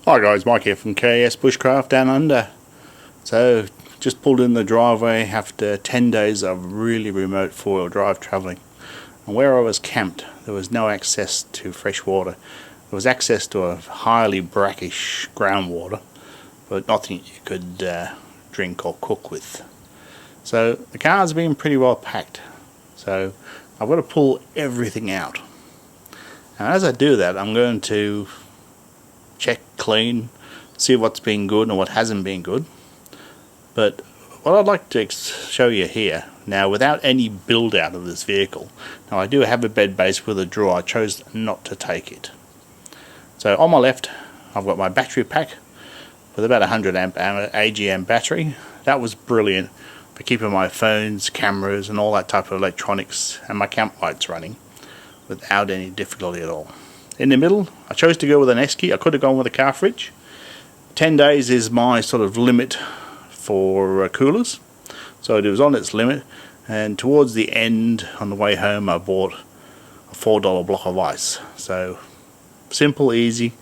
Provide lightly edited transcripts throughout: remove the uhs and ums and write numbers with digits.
Hi guys, Mike here from KS Bushcraft Down Under. So, just pulled in the driveway after 10 days of really remote four-wheel drive travelling. And where I was camped, there was no access to fresh water. There was access to a highly brackish groundwater, but nothing you could drink or cook with. So, the car's been pretty well packed. So, I've got to pull everything out. And as I do that, I'm going to check, clean, see what's been good and what hasn't been good. But what I'd like to show you here, now without any build out of this vehicle, now I do have a bed base with a drawer, I chose not to take it. So on my left I've got my battery pack with about 100 amp AGM battery. That was brilliant for keeping my phones, cameras and all that type of electronics and my camp lights running without any difficulty at all. In the middle, I chose to go with an esky. I could have gone with a car fridge. 10 days is my sort of limit for coolers, so it was on its limit, and towards the end on the way home I bought a $4 block of ice. So simple, easy,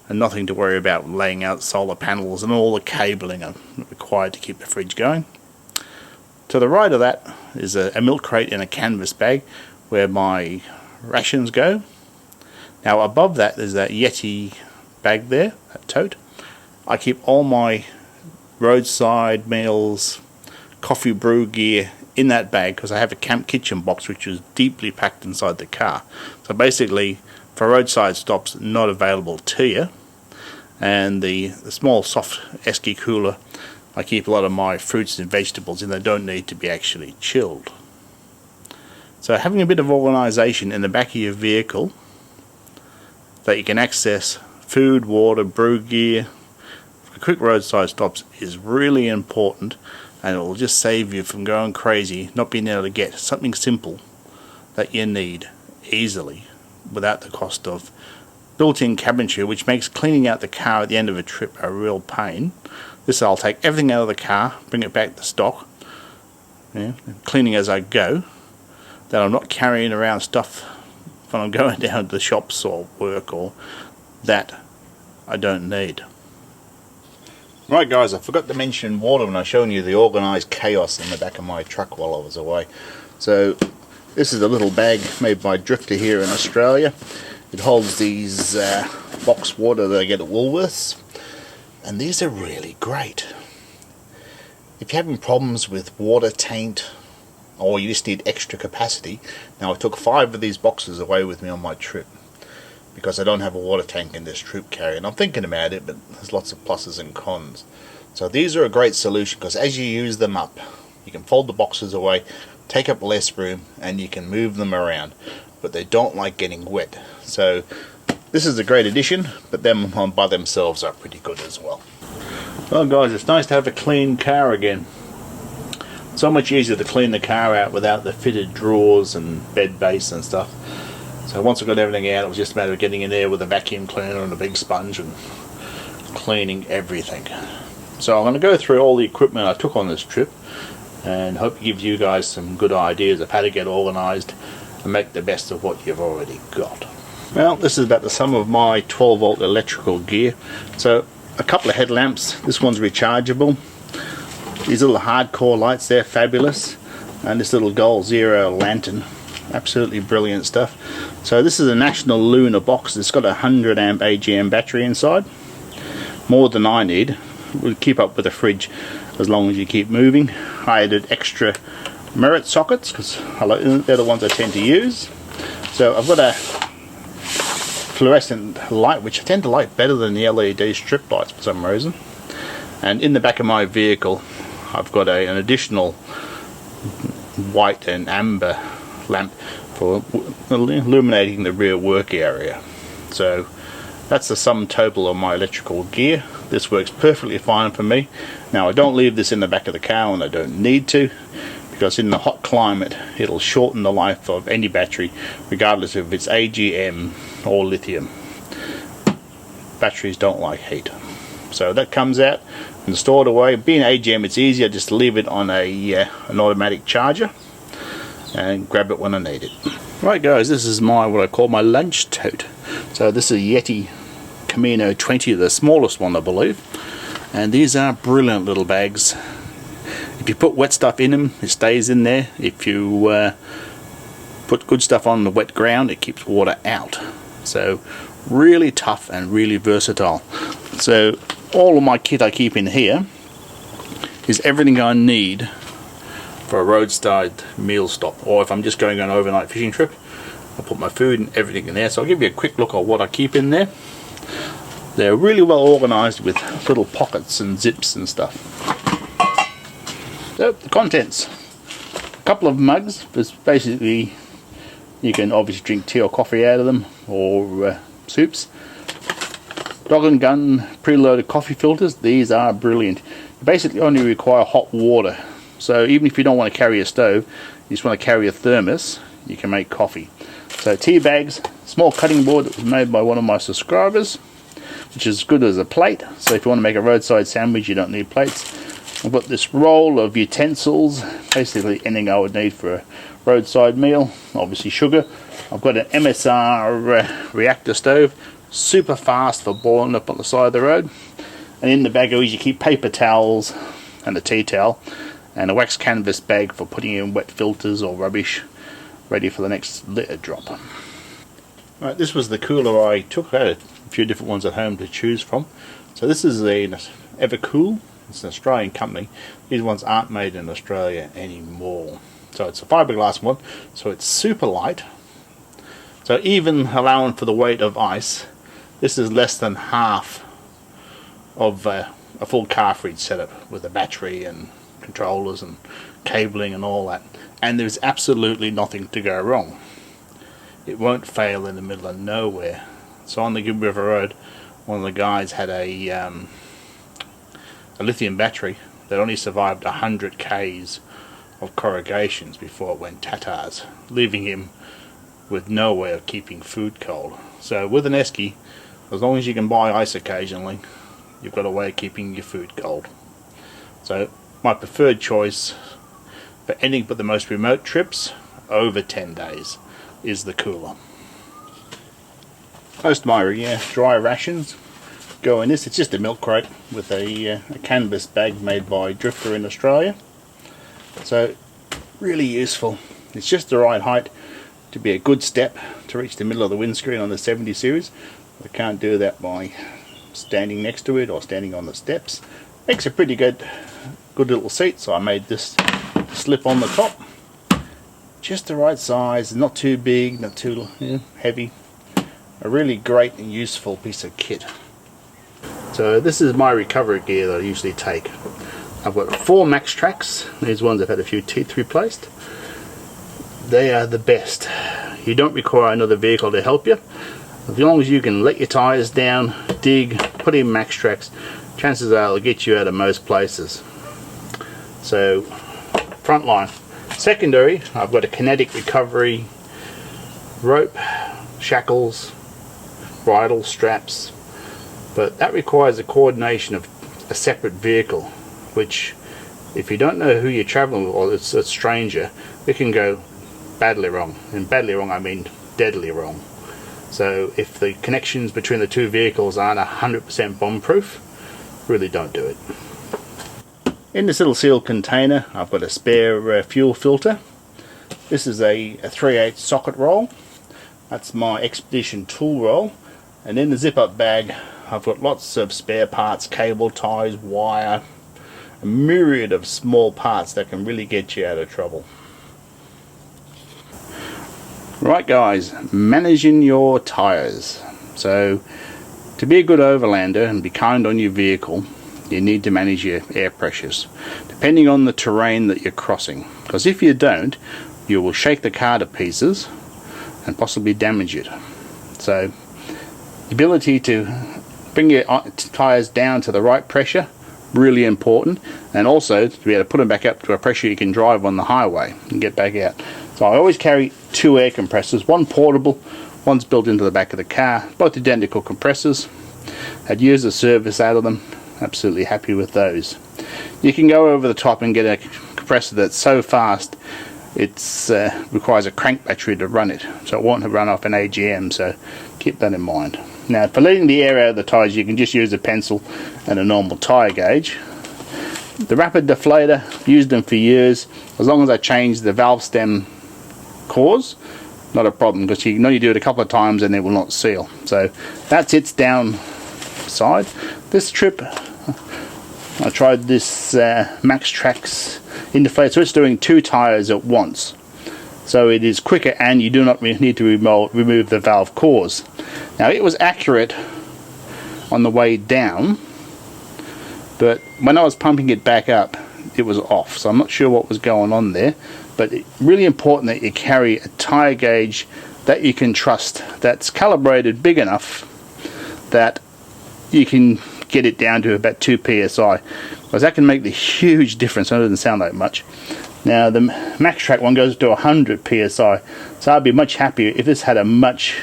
and nothing to worry about laying out solar panels and all the cabling required to keep the fridge going. To the right of that is a milk crate in a canvas bag where my rations go. Now above that there's that Yeti bag there, that tote. I keep all my roadside meals, coffee brew gear in that bag because I have a camp kitchen box which is deeply packed inside the car. So basically for roadside stops not available to you. And the small soft esky cooler, I keep a lot of my fruits and vegetables in. They don't need to be actually chilled. So having a bit of organisation in the back of your vehicle that you can access food, water, brew gear for quick roadside stops is really important, and it will just save you from going crazy not being able to get something simple that you need easily without the cost of built-in cabinetry, which makes cleaning out the car at the end of a trip a real pain. This I'll take everything out of the car, bring it back to stock, cleaning as I go, that I'm not carrying around stuff when I'm going down to the shops or work or that I don't need. Right guys, I forgot to mention water when I was showing you the Organised chaos in the back of my truck while I was away. So this is a little bag made by Drifter here in Australia. It holds these box water that I get at Woolworths, and these are really great. If you're having problems with water taint or you just need extra capacity. Now I took 5 of these boxes away with me on my trip because I don't have a water tank in this troop carrier, and I'm thinking about it, but there's lots of pluses and cons. So these are a great solution because as you use them up, you can fold the boxes away, take up less room, and you can move them around, but they don't like getting wet. So this is a great addition, but them by themselves are pretty good as well. Well guys, it's nice to have a clean car again. So much easier to clean the car out without the fitted drawers and bed base and stuff. So once I got everything out, it was just a matter of getting in there with a vacuum cleaner and a big sponge and cleaning everything. So I'm going to go through all the equipment I took on this trip and hope it gives you guys some good ideas of how to get organised and make the best of what you've already got. Well, this is about the sum of my 12 volt electrical gear. So a couple of headlamps, this one's rechargeable. These little hardcore lights, they're fabulous, and this little Goal Zero lantern, absolutely brilliant stuff. So this is a National Lunar box. It's got a 100 amp AGM battery inside, more than I need. We'll keep up with the fridge as long as you keep moving. I added extra merit sockets because they're the ones I tend to use. So I've got a fluorescent light which I tend to like better than the LED strip lights for some reason. And in the back of my vehicle I've got an additional white and amber lamp for illuminating the rear work area. So that's the sum total of my electrical gear. This works perfectly fine for me. Now I don't leave this in the back of the car and I don't need to, because in the hot climate it'll shorten the life of any battery regardless if it's AGM or lithium. Batteries don't like heat. So that comes out and stored away. Being AGM, it's easier just to leave it on an automatic charger and grab it when I need it. Right guys, this is what I call my lunch tote. So this is a Yeti Camino 20, the smallest one I believe, and these are brilliant little bags. If you put wet stuff in them, it stays in there. If you put good stuff on the wet ground, it keeps water out. So really tough and really versatile. So all of my kit I keep in here is everything I need for a roadside meal stop, or if I'm just going on an overnight fishing trip, I'll put my food and everything in there. So I'll give you a quick look at what I keep in there. They're really well organised with little pockets and zips and stuff. So the contents: a couple of mugs. There's basically, you can obviously drink tea or coffee out of them, or soups. Dog and gun preloaded coffee filters. These are brilliant. You basically only require hot water. So even if you don't want to carry a stove, you just want to carry a thermos, you can make coffee. So tea bags, small cutting board that was made by one of my subscribers, which is as good as a plate. So if you want to make a roadside sandwich, you don't need plates. I've got this roll of utensils, basically anything I would need for a roadside meal. Obviously sugar. I've got an MSR reactor stove, super fast for boiling up on the side of the road. And in the bag I usually keep paper towels and a tea towel, and a wax canvas bag for putting in wet filters or rubbish, ready for the next litter drop. Right, this was the cooler I took. I had a few different ones at home to choose from. So this is a Evercool. It's an Australian company. These ones aren't made in Australia anymore. So it's a fiberglass one, so it's super light. So even allowing for the weight of ice, this is less than half of a full car fridge setup with a battery and controllers and cabling and all that. And there's absolutely nothing to go wrong. It won't fail in the middle of nowhere. So on the Good River Road, one of the guys had a lithium battery that only survived 100 k's of corrugations before it went tatars, leaving him with no way of keeping food cold. So with an esky, as long as you can buy ice occasionally, you've got a way of keeping your food cold. So my preferred choice for anything but the most remote trips over 10 days is the cooler. Most of my dry rations go in this. It's just a milk crate with a canvas bag made by Drifter in Australia. So really useful. It's just the right height to be a good step to reach the middle of the windscreen on the 70 series. I can't do that by standing next to it or standing on the steps. Makes a pretty good little seat, so I made this slip on the top. Just the right size, not too big, not too heavy. A really great and useful piece of kit. So this is my recovery gear that I usually take. I've got 4 max tracks. These ones have had a few teeth replaced. They are the best. You don't require another vehicle to help you. As long as you can let your tyres down, dig, put in max tracks, chances are it'll get you out of most places. So, front line. Secondary, I've got a kinetic recovery rope, shackles, bridle straps, but that requires a coordination of a separate vehicle, which if you don't know who you're traveling with or it's a stranger, it can go badly wrong. And badly wrong I mean deadly wrong. So if the connections between the two vehicles aren't 100% bomb proof, really don't do it. In this little sealed container I've got a spare fuel filter. This is a 3/8 socket roll. That's my expedition tool roll. And in the zip up bag I've got lots of spare parts, cable ties, wire, a myriad of small parts that can really get you out of trouble. Right guys, managing your tyres. So to be a good overlander and be kind on your vehicle, you need to manage your air pressures depending on the terrain that you're crossing, because if you don't, you will shake the car to pieces and possibly damage it. So the ability to bring your tyres down to the right pressure, really important, and also to be able to put them back up to a pressure you can drive on the highway and get back out. So I always carry 2 air compressors, one portable, one's built into the back of the car, both identical compressors. Had years of service out of them, absolutely happy with those. You can go over the top and get a compressor that's so fast it requires a crank battery to run it, so it won't run off an AGM, so keep that in mind. Now for letting the air out of the tyres, you can just use a pencil and a normal tyre gauge. The rapid deflator, used them for years. As long as I change the valve stem cores, not a problem, because you can only do it a couple of times and it will not seal. So that's its down side. This trip I tried this Max Trax interface, so it's doing 2 tyres at once. So it is quicker and you do not need to remove the valve cores. Now it was accurate on the way down, but when I was pumping it back up it was off, so I'm not sure what was going on there. But it's really important that you carry a tyre gauge that you can trust, that's calibrated big enough that you can get it down to about 2 psi, because that can make the huge difference. It doesn't sound like much. Now the Max Trax one goes to 100 psi, so I'd be much happier if this had a much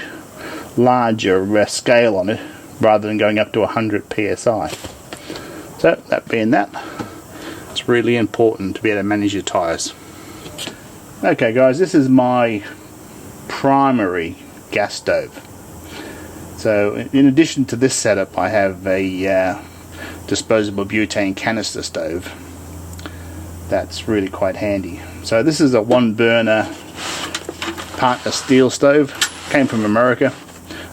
larger scale on it rather than going up to 100 psi. So that being that, it's really important to be able to manage your tyres. Okay guys, this is my primary gas stove. So in addition to this setup, I have a disposable butane canister stove that's really quite handy. So this is a 1-burner partner steel stove. Came from America.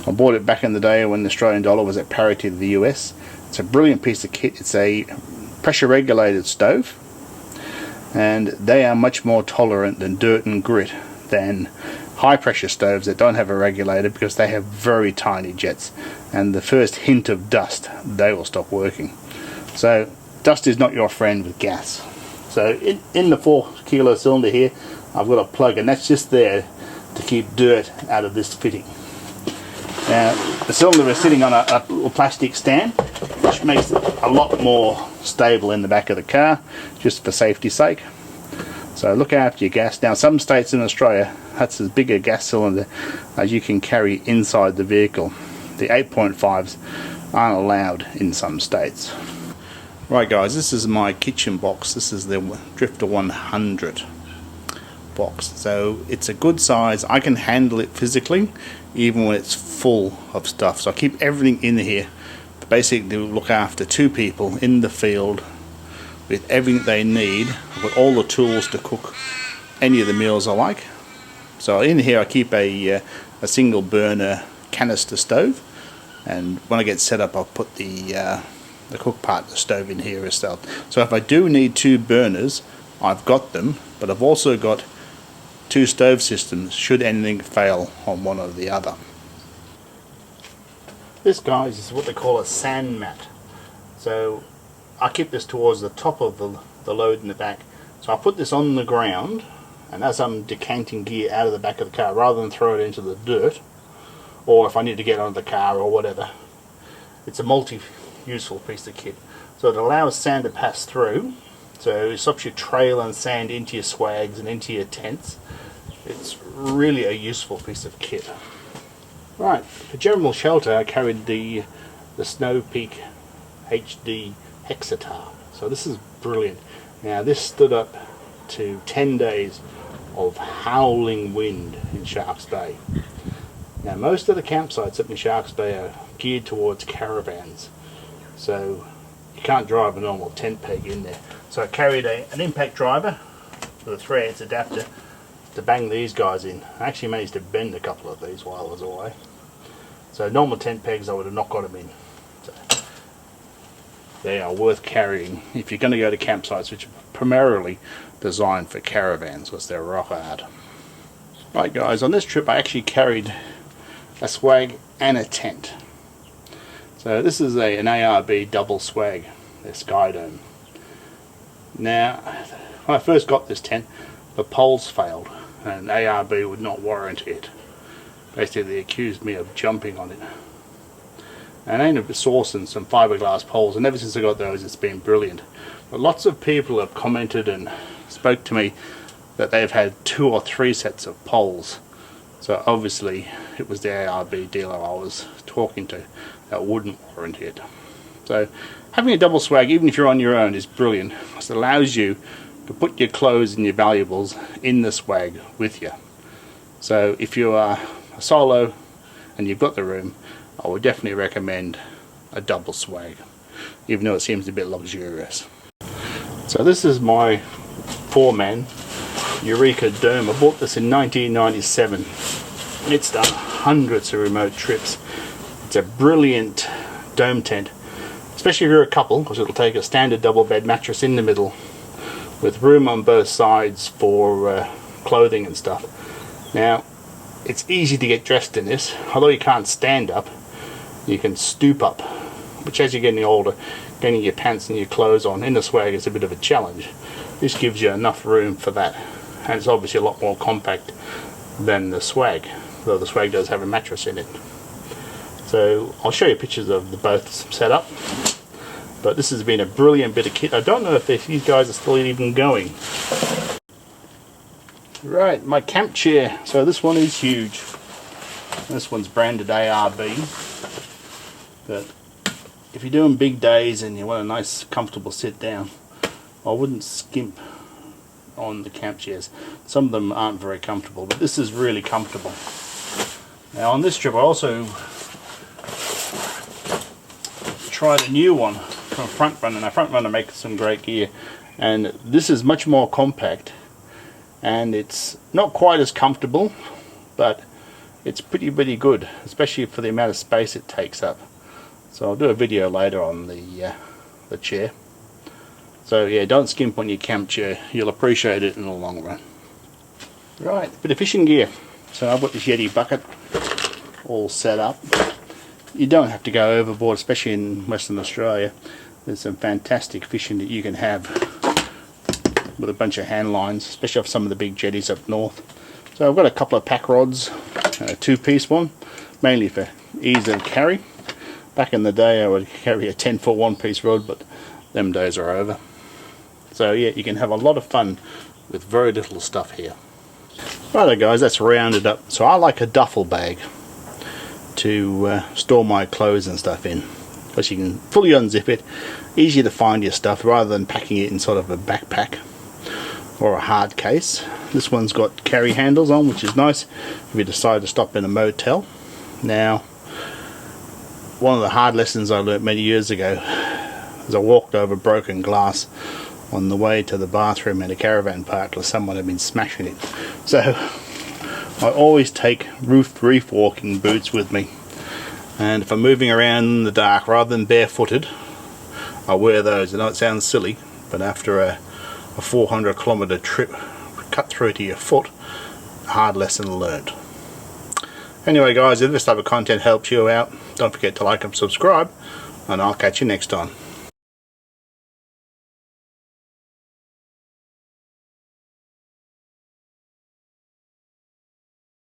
I bought it back in the day when the Australian dollar was at parity to the US. It's a brilliant piece of kit. It's a pressure regulated stove, and they are much more tolerant than dirt and grit than high pressure stoves that don't have a regulator, because they have very tiny jets, and the first hint of dust they will stop working. So dust is not your friend with gas. So in the 4 kilo cylinder here I've got a plug, and that's just there to keep dirt out of this fitting. Now the cylinder is sitting on a little plastic stand, which makes it a lot more stable in the back of the car, just for safety's sake. So look after your gas. Now some states in Australia, that's as big a gas cylinder as you can carry inside the vehicle. The 8.5s aren't allowed in some states. Right guys, this is my kitchen box. This is the Drifter 100 box. So it's a good size. I can handle it physically even when it's full of stuff. So I keep everything in here to basically look after 2 people in the field with everything they need. I've got all the tools to cook any of the meals I like. So in here I keep a single burner canister stove, and when I get set up I'll put the cook part of the stove in here as well. So if I do need 2 burners, I've got them, but I've also got 2 stove systems should anything fail on one or the other. This, guys, is what they call a sand mat. So I keep this towards the top of the load in the back. So I put this on the ground, and as I'm decanting gear out of the back of the car, rather than throw it into the dirt, or if I need to get onto the car or whatever, it's a multi-useful piece of kit. So it allows sand to pass through, so it stops you trailing sand into your swags and into your tents. It's really a useful piece of kit. Right, for general shelter I carried the Snow Peak HD Hexitar. So this is brilliant. Now this stood up to 10 days of howling wind in Sharks Bay. Now most of the campsites up in Sharks Bay are geared towards caravans, so you can't drive a normal tent peg in there. So I carried an impact driver with a 3/8 adapter to bang these guys in. I actually managed to bend a couple of these while I was away. So normal tent pegs I would have not got them in. So they are worth carrying if you're going to go to campsites which are primarily designed for caravans, because they're rock hard. Right guys, on this trip I actually carried a swag and a tent. So this is an ARB double swag, their Sky Dome. Now when I first got this tent, the poles failed and ARB would not warrant it. Basically they accused me of jumping on it. And I ended up sourcing some fiberglass poles, and ever since I got those it's been brilliant. But lots of people have commented and spoke to me that they've had 2 or 3 sets of poles. So obviously it was the ARB dealer I was talking to that wouldn't warrant it. So having a double swag, even if you're on your own, is brilliant, because it allows you to put your clothes and your valuables in the swag with you. So if you are a solo and you've got the room, I would definitely recommend a double swag, even though it seems a bit luxurious. So this is my 4-man Eureka Dome. I bought this in 1997. It's done hundreds of remote trips. It's a brilliant dome tent, especially if you're a couple, because it'll take a standard double bed mattress in the middle with room on both sides for clothing and stuff. Now, it's easy to get dressed in this. Although you can't stand up, you can stoop up, which as you're getting older, getting your pants and your clothes on in the swag is a bit of a challenge. This gives you enough room for that, and it's obviously a lot more compact than the swag, though the swag does have a mattress in it. So I'll show you pictures of the both set up, but this has been a brilliant bit of kit. I don't know if these guys are still even going. Right, my camp chair. So this one is huge. This one's branded ARB, but if you're doing big days and you want a nice comfortable sit down, I wouldn't skimp on the camp chairs. Some of them aren't very comfortable, but this is really comfortable. Now on this trip I also tried a new one from Front Runner. Now Front Runner makes some great gear, and this is much more compact, and it's not quite as comfortable, but it's pretty good, especially for the amount of space it takes up. So I'll do a video later on the chair. So yeah, don't skimp on your camp chair, you'll appreciate it in the long run. Right, bit of fishing gear. So I've got this Yeti bucket all set up. You don't have to go overboard, especially in Western Australia. There's some fantastic fishing that you can have with a bunch of hand lines, especially off some of the big jetties up north. So I've got a couple of pack rods, a 2-piece one, mainly for ease of carry. Back in the day I would carry a 10-foot 1-piece rod, but them days are over. So yeah, you can have a lot of fun with very little stuff here. Righto guys, that's rounded up. So I like a duffel bag to store my clothes and stuff in, because you can fully unzip it, easier to find your stuff rather than packing it in sort of a backpack or a hard case. This one's got carry handles on, which is nice if you decide to stop in a motel. Now, one of the hard lessons I learnt many years ago is I walked over broken glass on the way to the bathroom in a caravan park because someone had been smashing it. So I always take reef walking boots with me, and if I'm moving around in the dark rather than barefooted, I wear those. I know it sounds silly, but after a 400-kilometre trip cut through to your foot, hard lesson learned. Anyway guys, if this type of content helps you out, don't forget to like and subscribe, and I'll catch you next time.